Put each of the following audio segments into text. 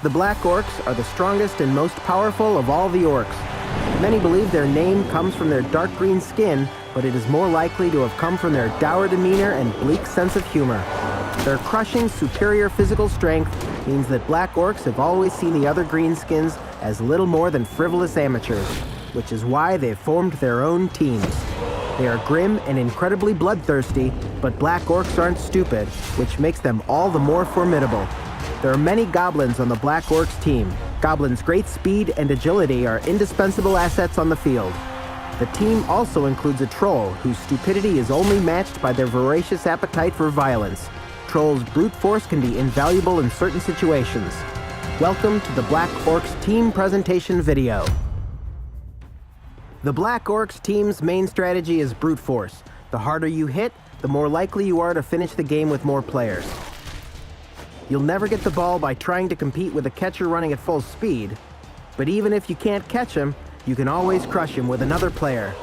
The Black Orcs are the strongest and most powerful of all the orcs. Many believe their name comes from their dark green skin, but it is more likely to have come from their dour demeanor and bleak sense of humor. Their crushing, superior physical strength means that Black Orcs have always seen the other greenskins as little more than frivolous amateurs, which is why they've formed their own teams. They are grim and incredibly bloodthirsty, but Black Orcs aren't stupid, which makes them all the more formidable. There are many goblins on the Black Orcs team. Goblins' great speed and agility are indispensable assets on the field. The team also includes a troll, whose stupidity is only matched by their voracious appetite for violence. Trolls' brute force can be invaluable in certain situations. Welcome to the Black Orcs team presentation video. The Black Orcs team's main strategy is brute force. The harder you hit, the more likely you are to finish the game with more players. You'll never get the ball by trying to compete with a catcher running at full speed, but even if you can't catch him, you can always crush him with another player.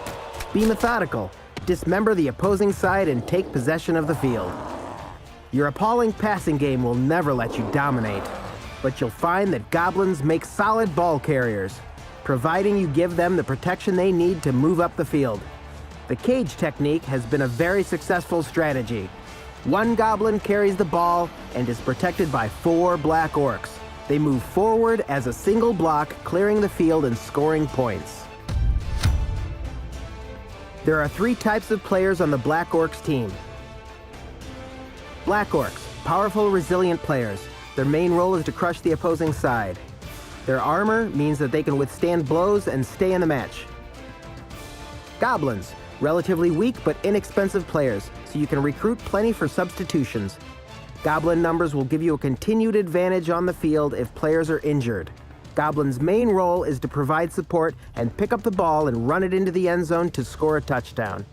Be methodical, dismember the opposing side, and take possession of the field. Your appalling passing game will never let you dominate, but you'll find that goblins make solid ball carriers, providing you give them the protection they need to move up the field. The cage technique has been a very successful strategy. One goblin carries the ball and is protected by 4 Black Orcs. They move forward as a single block, clearing the field and scoring points. There are 3 types of players on the Black Orcs team. Black Orcs, powerful, resilient players. Their main role is to crush the opposing side. Their armor means that they can withstand blows and stay in the match. Goblins, relatively weak but inexpensive players, so you can recruit plenty for substitutions. Goblin numbers will give you a continued advantage on the field if players are injured. Goblin's main role is to provide support and pick up the ball and run it into the end zone to score a touchdown.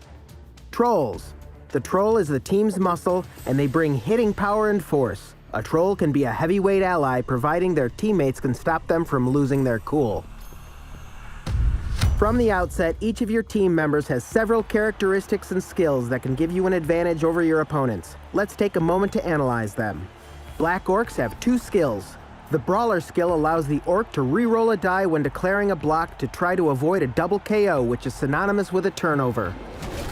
Trolls. The troll is the team's muscle, and they bring hitting power and force. A troll can be a heavyweight ally, providing their teammates can stop them from losing their cool. From the outset, each of your team members has several characteristics and skills that can give you an advantage over your opponents. Let's take a moment to analyze them. Black Orcs have 2 skills. The Brawler skill allows the Orc to re-roll a die when declaring a block to try to avoid a double KO, which is synonymous with a turnover.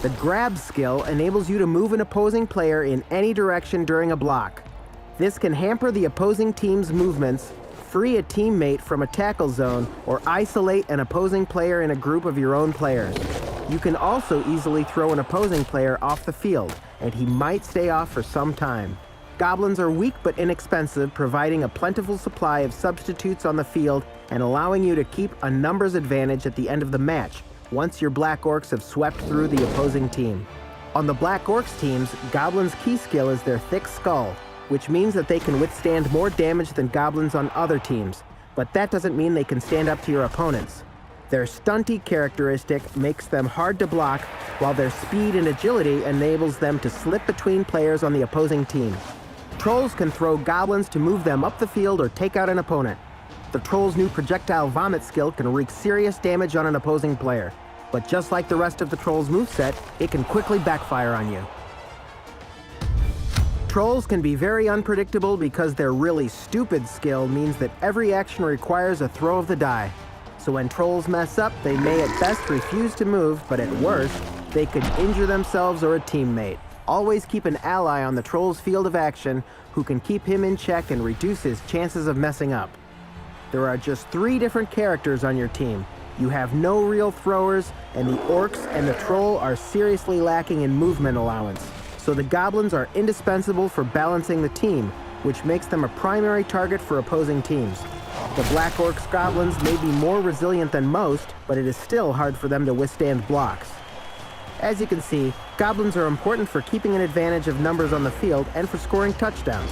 The Grab skill enables you to move an opposing player in any direction during a block. This can hamper the opposing team's movements, free a teammate from a tackle zone, or isolate an opposing player in a group of your own players. You can also easily throw an opposing player off the field, and he might stay off for some time. Goblins are weak but inexpensive, providing a plentiful supply of substitutes on the field and allowing you to keep a numbers advantage at the end of the match, once your Black Orcs have swept through the opposing team. On the Black Orcs teams, Goblins' key skill is their thick skull, which means that they can withstand more damage than goblins on other teams, but that doesn't mean they can stand up to your opponents. Their stunty characteristic makes them hard to block, while their speed and agility enables them to slip between players on the opposing team. Trolls can throw goblins to move them up the field or take out an opponent. The Troll's new projectile vomit skill can wreak serious damage on an opposing player, but just like the rest of the Troll's moveset, it can quickly backfire on you. Trolls can be very unpredictable because their really stupid skill means that every action requires a throw of the die. So when trolls mess up, they may at best refuse to move, but at worst, they could injure themselves or a teammate. Always keep an ally on the troll's field of action who can keep him in check and reduce his chances of messing up. There are just 3 different characters on your team. You have no real throwers, and the Orcs and the Troll are seriously lacking in movement allowance. So the Goblins are indispensable for balancing the team, which makes them a primary target for opposing teams. The Black Orcs Goblins may be more resilient than most, but it is still hard for them to withstand blocks. As you can see, Goblins are important for keeping an advantage of numbers on the field and for scoring touchdowns.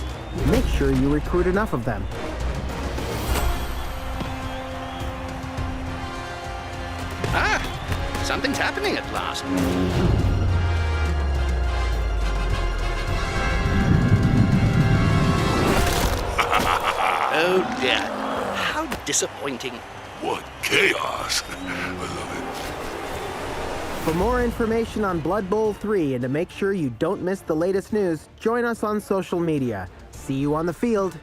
Make sure you recruit enough of them. Ah! Something's happening at last. Oh dear, how disappointing. What chaos! I love it. For more information on Blood Bowl 3 and to make sure you don't miss the latest news, join us on social media. See you on the field.